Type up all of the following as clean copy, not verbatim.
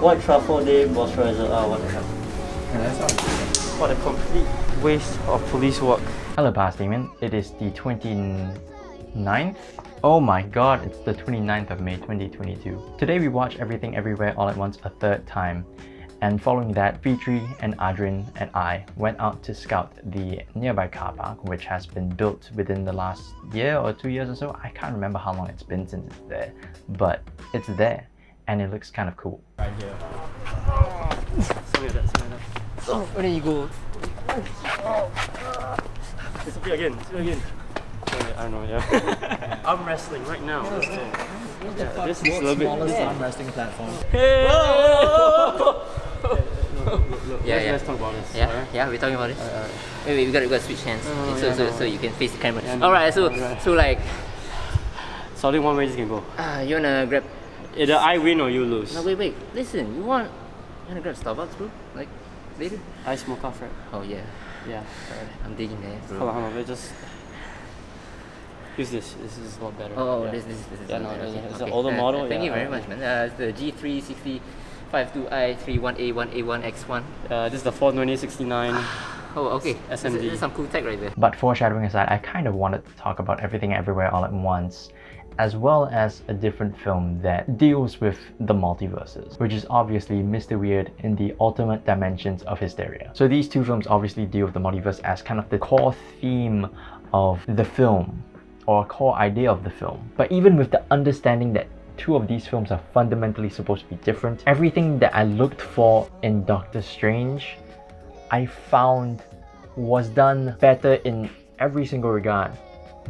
White truffle day moisturizer. What the hell? What a complete waste of police work. Hello, past Damien. It is the 29th. Oh my god, it's the 29th of May 2022. Today we watch Everything Everywhere All at Once a third time. And following that, Fitri and Adrian and I went out to scout the nearby car park, which has been built within the last year or 2 years or so. I can't remember how long it's been since it's there, but it's there and it looks kind of cool. Right here. Something like that. Oh, where did you go? Disappear again. I don't know, yeah. Arm wrestling right now. Yeah, this is a little bit. Smallest arm wrestling platform. Hey! Yeah. Let's talk about this. Yeah, we're talking about it. Wait, we gotta switch hands. So you can face the camera. Yeah, Alright, so like, so only one way this can go. you wanna grab? Either I win or you lose. No, wait. Listen, you wanna grab Starbucks, bro? Like later? Ice mocha frap. Oh yeah. Yeah. I'm digging there, bro. Hold on. Let's just use this. This is a lot better. Oh, yeah. this is. Yeah, no, okay. it's an older model. Thank you very much, man. It's the G360 52i 31A1A1X1. This is the 42069. Oh, okay. SMD. This is some cool tech right there. But foreshadowing aside, I kind of wanted to talk about Everything Everywhere All at Once, as well as a different film that deals with the multiverses, which is obviously Mr. Weird in the ultimate dimensions of hysteria. So these two films obviously deal with the multiverse as kind of the core theme of the film, or a core idea of the film. But even with the understanding that two of these films are fundamentally supposed to be different, everything that I looked for in Doctor Strange, I found was done better in every single regard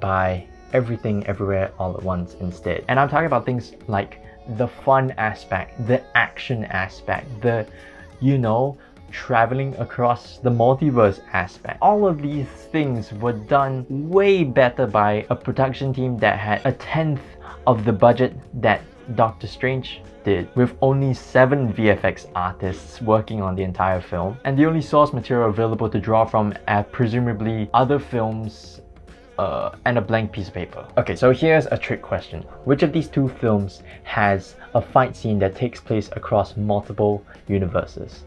by Everything Everywhere All at Once instead. And I'm talking about things like the fun aspect, the action aspect, the, traveling across the multiverse aspect. All of these things were done way better by a production team that had a tenth of the budget that Doctor Strange did, with only 7 VFX artists working on the entire film, and the only source material available to draw from are presumably other films and a blank piece of paper. Okay, so here's a trick question. Which of these two films has a fight scene that takes place across multiple universes?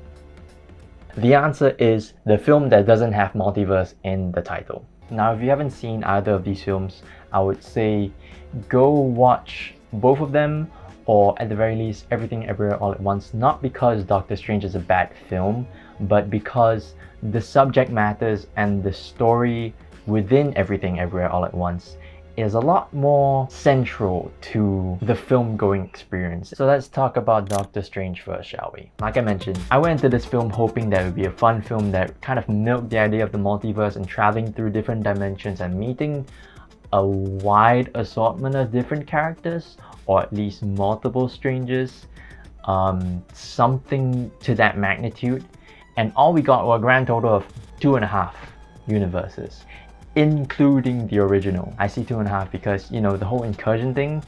The answer is the film that doesn't have multiverse in the title. Now, if you haven't seen either of these films, I would say go watch both of them, or at the very least Everything Everywhere All at Once, not because Doctor Strange is a bad film, but because the subject matters and the story within Everything Everywhere All at Once is a lot more central to the film-going experience. So let's talk about Doctor Strange first, shall we? Like I mentioned, I went into this film hoping that it would be a fun film that kind of milked the idea of the multiverse and traveling through different dimensions and meeting a wide assortment of different characters, or at least multiple strangers, something to that magnitude. And all we got were a grand total of 2.5 universes, including the original. I see 2.5 because, the whole incursion thing,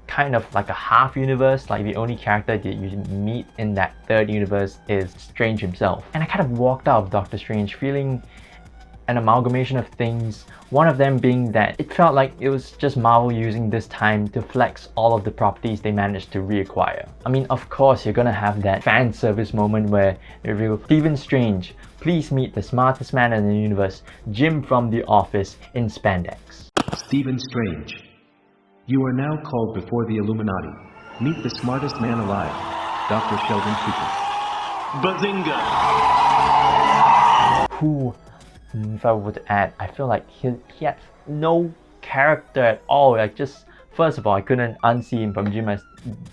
kind of like a half universe, like the only character that you meet in that third universe is Strange himself. And I kind of walked out of Doctor Strange feeling an amalgamation of things, one of them being that it felt like it was just Marvel using this time to flex all of the properties they managed to reacquire. I mean, of course you're gonna have that fan service moment where they reveal Stephen Strange, please meet the smartest man in the universe, Jim from The Office in spandex. Stephen Strange, you are now called before the Illuminati. Meet the smartest man alive, Dr. Sheldon Cooper. Bazinga! Who, if I were to add, I feel like he had no character at all. Like, just first of all, I couldn't unsee him from Jim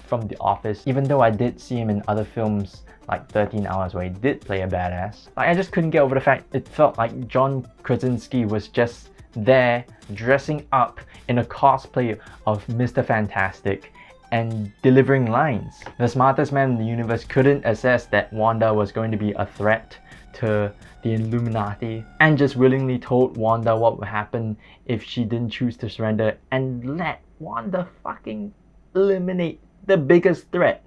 from The Office, even though I did see him in other films like 13 Hours where he did play a badass. Like, I just couldn't get over the fact it felt like John Krasinski was just there dressing up in a cosplay of Mr. Fantastic and delivering lines. The smartest man in the universe couldn't assess that Wanda was going to be a threat to the Illuminati, and just willingly told Wanda what would happen if she didn't choose to surrender, and let Wanda fucking eliminate the biggest threat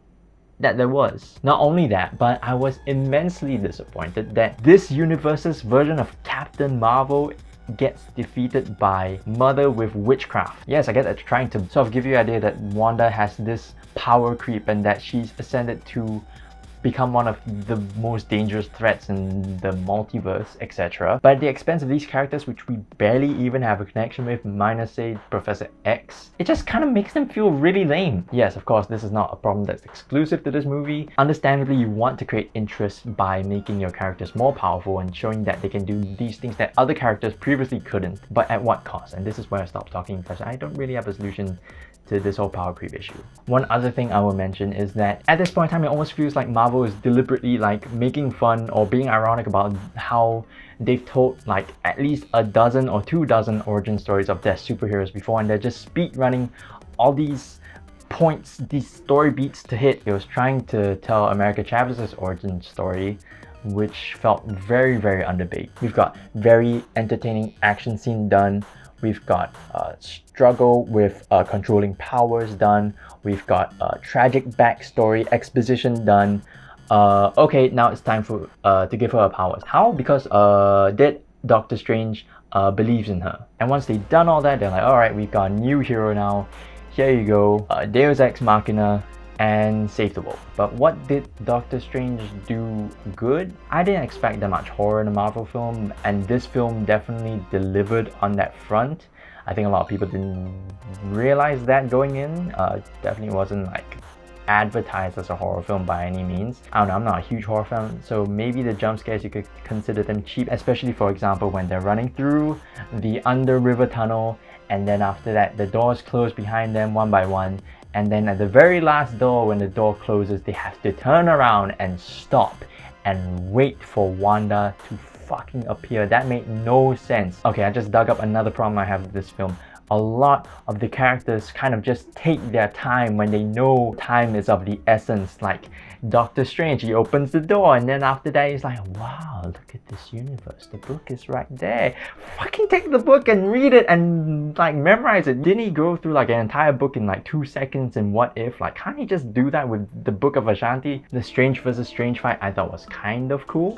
that there was. Not only that, but I was immensely disappointed that this universe's version of Captain Marvel gets defeated by Mother with witchcraft. Yes, I get that, trying to sort of give you the idea that Wanda has this power creep and that she's ascended to become one of the most dangerous threats in the multiverse, etc. But at the expense of these characters, which we barely even have a connection with, minus say Professor X, it just kind of makes them feel really lame. Yes, of course, this is not a problem that's exclusive to this movie. Understandably, you want to create interest by making your characters more powerful and showing that they can do these things that other characters previously couldn't. But at what cost? And this is where I stop talking because I don't really have a solution to this whole power creep issue. One other thing I will mention is that at this point in time, it almost feels like Marvel is deliberately like making fun or being ironic about how they've told like at least a dozen or 2 dozen origin stories of their superheroes before, and they're just speed running all these points, these story beats to hit. It was trying to tell America Chavez's origin story, which felt very, very underbaked. We've got very entertaining action scene done. We've got struggle with controlling powers done. We've got tragic backstory exposition done. Okay, now it's time for to give her her powers. How? Because dead Doctor Strange believes in her. And once they've done all that, they're like, alright, we've got a new hero now. Here you go. Deus Ex Machina, and save the world. But what did Doctor Strange do good? I didn't expect that much horror in a Marvel film, and this film definitely delivered on that front. I think a lot of people didn't realize that going in. Definitely wasn't like advertised as a horror film by any means. I don't know, I'm not a huge horror fan, so maybe the jump scares you could consider them cheap, especially for example when they're running through the under river tunnel, and then after that the doors close behind them one by one, and then at the very last door, when the door closes, they have to turn around and stop and wait for Wanda to fucking appear. That made no sense. Okay, I just dug up another problem I have with this film. A lot of the characters kind of just take their time when they know time is of the essence. Like Doctor Strange, he opens the door and then after that he's like, wow, look at this universe, the book is right there. Fucking take the book and read it and like memorize it. Didn't he go through like an entire book in like 2 seconds in What If? Like, can't he just do that with the Book of Ashanti? The Strange versus Strange fight I thought was kind of cool.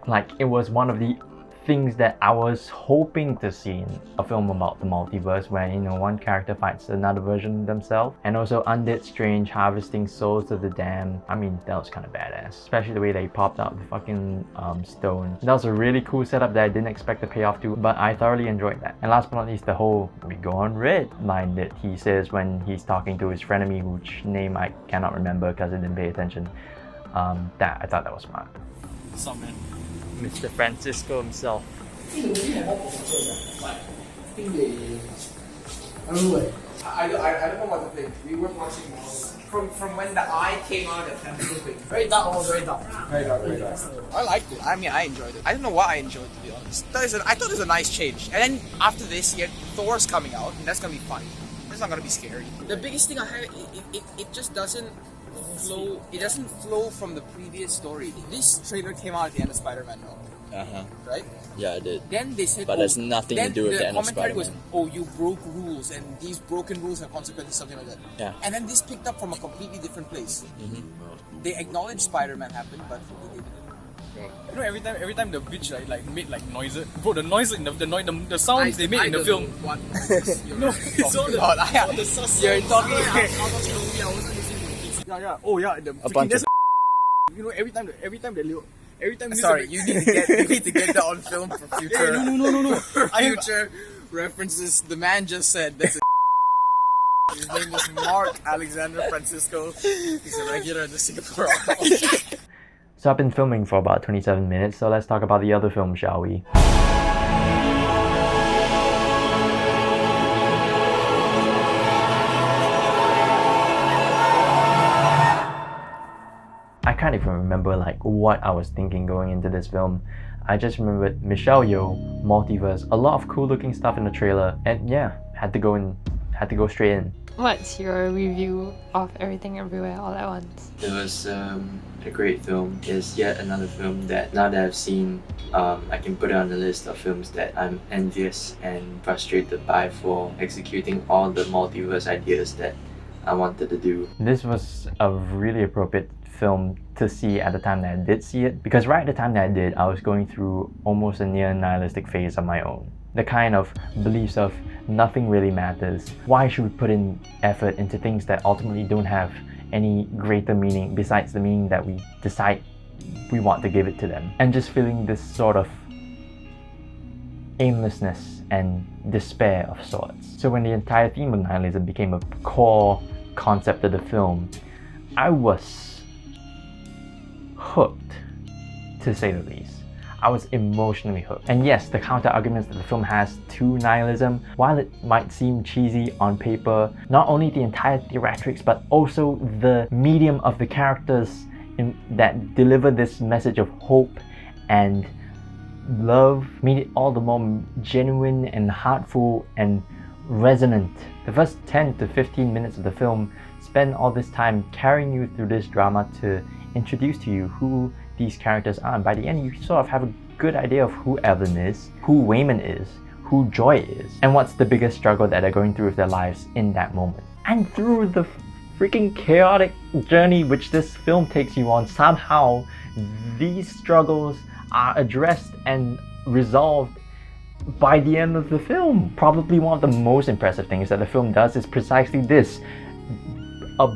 Like, it was one of the things that I was hoping to see in a film about the multiverse, where, you know, one character fights another version of themselves. And also Undead Strange harvesting souls of the damned. I mean, that was kind of badass, especially the way they popped out the fucking stone. That was a really cool setup that I didn't expect the payoff to, but I thoroughly enjoyed that. And last but not least, the whole "we go on red" line that he says when he's talking to his frenemy, which name I cannot remember because I didn't pay attention. That I thought that was smart. Summon Mr. Francisco himself. I don't know what to think. We were watching from when the eye came out of the movie. Very dark, very dark. Very dark, very dark. I liked it. I mean, I enjoyed it. I don't know what I enjoyed, to be honest. I thought it was a nice change. And then after this, you get Thor's coming out, and that's gonna be fun. It's not gonna be scary. The biggest thing I have, it just doesn't flow. It doesn't flow from the previous story. This trailer came out at the end of Spider-Man, no? Right? Yeah, I did. Then they said, but that's nothing to do with the end of commentary Spider-Man. was, oh, you broke rules, and these broken rules have consequences, something like that. Yeah. And then this picked up from a completely different place. They acknowledged Spider-Man happened, but they didn't. You know, every time the bitch like made like noises, bro, the noise in the sounds they made in the film. What? No, it's all the sus. You're talking. Yeah. Oh yeah, the bunch of you know, every time Sorry, you need to get that on film for future. Hey, no. Future references. The man just said that's. His name is Mark Alexander Francisco. He's a regular in the Singapore office. So I've been filming for about 27 minutes, so let's talk about the other film, shall we? I can't even remember like what I was thinking going into this film. I just remembered Michelle Yeoh, Multiverse, a lot of cool looking stuff in the trailer, and yeah, had to go straight in. What's your review of Everything Everywhere All at Once? It was a great film. It's yet another film that, now that I've seen, I can put it on the list of films that I'm envious and frustrated by for executing all the multiverse ideas that I wanted to do. This was a really appropriate film to see at the time that I did see it, because right at the time that I did, I was going through almost a near nihilistic phase of my own. The kind of beliefs of nothing really matters. Why should we put in effort into things that ultimately don't have any greater meaning besides the meaning that we decide we want to give it to them. And just feeling this sort of aimlessness and despair of sorts. So when the entire theme of nihilism became a core concept of the film, I was hooked, to say the least. I was emotionally hooked. And yes, the counter arguments that the film has to nihilism, while it might seem cheesy on paper, not only the entire theatrics but also the medium of the characters that deliver this message of hope and love made it all the more genuine and heartful and resonant. The first 10 to 15 minutes of the film spend all this time carrying you through this drama to introduce to you who these characters are, and by the end you sort of have a good idea of who Evelyn is, who Wayman is, who Joy is, and what's the biggest struggle that they're going through with their lives in that moment. And through the freaking chaotic journey which this film takes you on, somehow these struggles are addressed and resolved by the end of the film. Probably one of the most impressive things that the film does is precisely this: a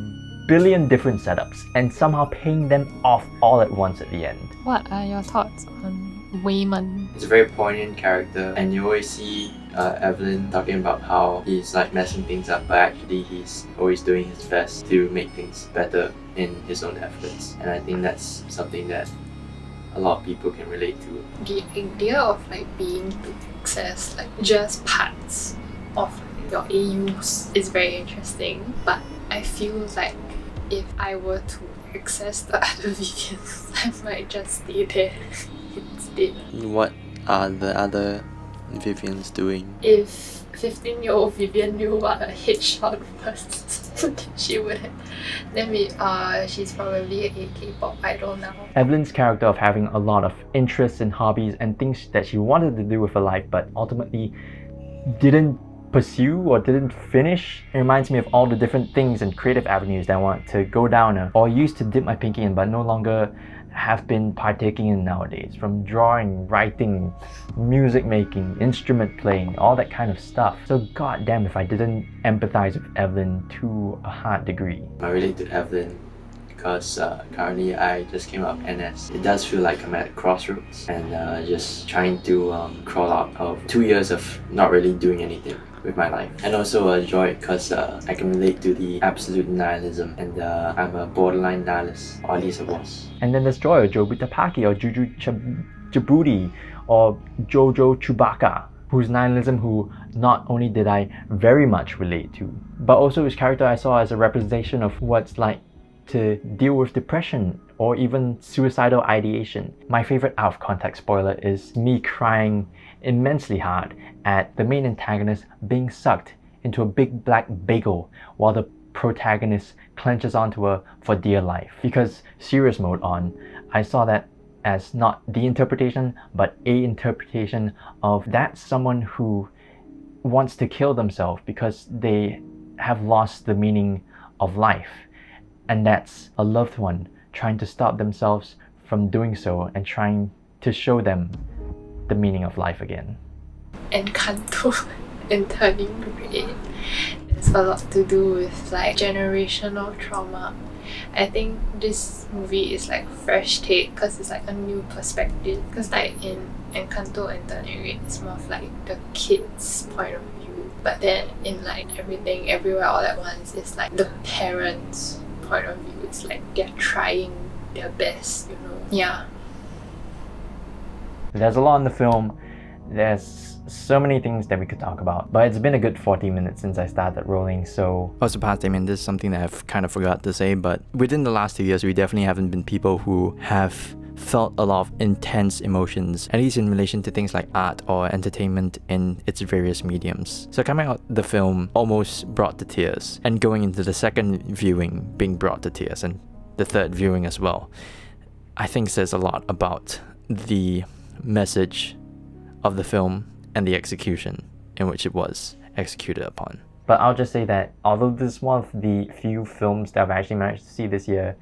billion different setups and somehow paying them off all at once at the end. What are your thoughts on Wayman? It's a very poignant character, and you always see Evelyn talking about how he's like messing things up, but actually he's always doing his best to make things better in his own efforts. And I think that's something that a lot of people can relate to. The idea of like being to access like just parts of your AUs is very interesting, but I feel like if I were to access the other Vivians, I might just stay there instead. What are the other Vivians doing? If 15-year-old Vivian knew what a headshot was, she would have. Then she's probably a K-pop idol now. Evelyn's character of having a lot of interests and hobbies and things that she wanted to do with her life but ultimately didn't pursue or didn't finish, it reminds me of all the different things and creative avenues that I want to go down or used to dip my pinky in but no longer have been partaking in nowadays. From drawing, writing, music making, instrument playing, all that kind of stuff. So goddamn if I didn't empathize with Evelyn to a hard degree. I relate to Evelyn because currently I just came out of NS. It does feel like I'm at crossroads and just trying to crawl out of 2 years of not really doing anything with my life. And also Joy because I can relate to the absolute nihilism, and I'm a borderline nihilist, or at least I was. And then there's Joy, or Jobutapaki, or Juju Jabuti, or Jojo Chewbacca, whose nihilism who not only did I very much relate to, but also his character I saw as a representation of what's like to deal with depression or even suicidal ideation. My favorite out of context spoiler is me crying immensely hard at the main antagonist being sucked into a big black bagel while the protagonist clenches onto her for dear life. Because serious mode on, I saw that as not the interpretation but a interpretation of that someone who wants to kill themselves because they have lost the meaning of life, and that's a loved one trying to stop themselves from doing so and trying to show them the meaning of life again. And Kanto and turning red, there's a lot to do with like generational trauma. I think this movie is like fresh take because it's like a new perspective. Because like in Encanto and Turning Red, it's more of like the kids' point of view. But then in like Everything Everywhere All at Once, it's like the parents' point of view. It's like they're trying their best, you know. Yeah. There's a lot in the film. There's so many things that we could talk about, but it's been a good 40 minutes since I started rolling, so... Also, past Damien, this is something that I've kind of forgot to say, but within the last 2 years, we definitely haven't been people who have felt a lot of intense emotions, at least in relation to things like art or entertainment in its various mediums. So coming out the film almost brought to tears, and going into the second viewing being brought to tears, and the third viewing as well, I think says a lot about the message of the film and the execution in which it was executed upon. But I'll just say that although this is one of the few films that I've actually managed to see this year,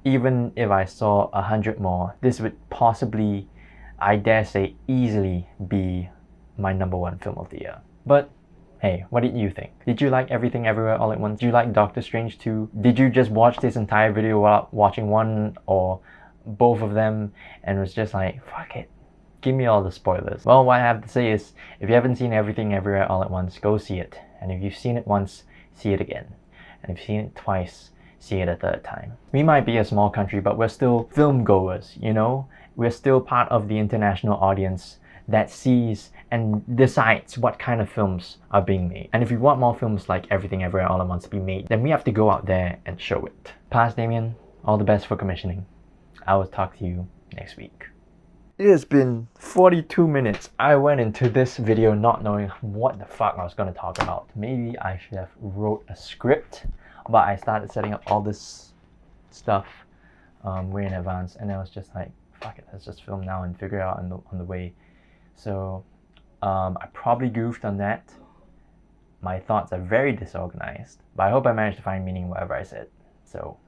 even if I saw 100 more, this would possibly, I dare say, easily be my #1 film of the year. But Hey, what did you think? Did you like Everything Everywhere All at Once? Did you like Doctor Strange 2? Did you just watch this entire video while watching one or both of them and was just like, fuck it, give me all the spoilers? Well, what I have to say is, if you haven't seen Everything Everywhere All at Once, go see it. And if you've seen it once, see it again. And if you've seen it twice, see it a third time. We might be a small country, but we're still film goers, you know? We're still part of the international audience that sees and decides what kind of films are being made. And if we want more films like Everything Everywhere All at Once to be made, then we have to go out there and show it. Past Damien, all the best for commissioning. I will talk to you next week. It has been 42 minutes. I went into this video not knowing what the fuck I was going to talk about. Maybe I should have wrote a script, but I started setting up all this stuff way in advance, and I was just like, fuck it, let's just film now and figure it out on the way. So I probably goofed on that. My thoughts are very disorganized, but I hope I managed to find meaning in whatever I said. So